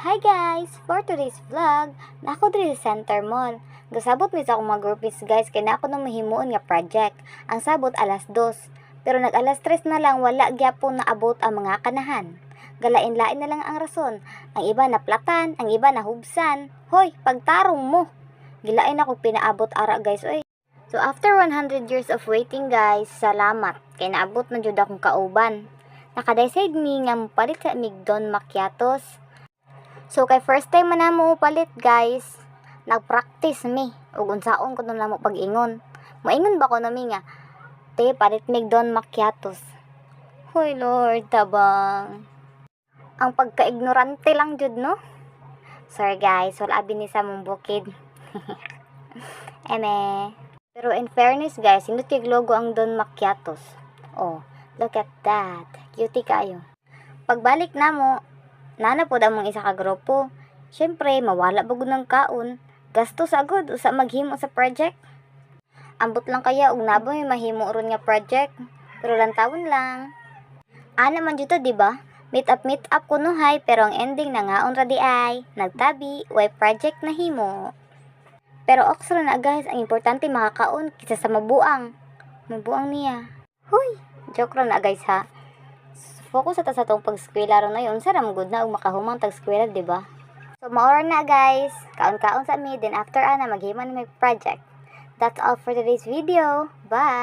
Hi guys! For today's vlog, nako diri sa Center Mall. Gasabot mi sa akong mga groupies guys, kaya na ako nang mahimuon nga project. Ang sabot alas 2. Pero nag alas 3 na lang, wala gyapon na abot ang mga kanahan. Galain-lain na lang ang rason. Ang iba na platan, ang iba na hubsan. Hoy, pagtarong mo! Gilain ako pinaabot ara guys, oy. So after 100 years of waiting guys, salamat. Kaya naabot na jud akong kauban. Nakadecide mi nga palit sa Migdon Macchiatos. So kay first time man namo palit guys, nagpractice mi ug unsaon ko namo pag-ingon. Maingon ba ko nami nga, te palit Migdon Macchiatos. Hoy Lord, tabang. Ang pagka-ignorante lang jud no. Sorry guys, wala abi ni sa mong bukid. Eme. Pero in fairness guys, sinutig logo ang Don Macchiatos. Oh, look at that. Cutie kayo. Pagbalik namo, nana po damong isa ka grupo. Syempre, mawala bagod ng kaon. Gastos agud usa maghimo sa project. Ambot lang kaya ug nabo may mahimo ron nga project. Pero lantawon lang. Ana man dito, di ba? Meet up kuno hay, pero ang ending na ngaon ra di ay nagtabi way project na himo. Pero oksra na guys, ang importante makakaon kisa sa mabuang. Mabuang niya. Hoy, joke ra na guys ha. Focus sa tong pag-eskwela ron na yun. Saram good na ug makahumang tag-eskwela, di ba? So maora na guys. Kaon-kaon sa mi, then after ana maghiman na may project. That's all for today's video. Bye!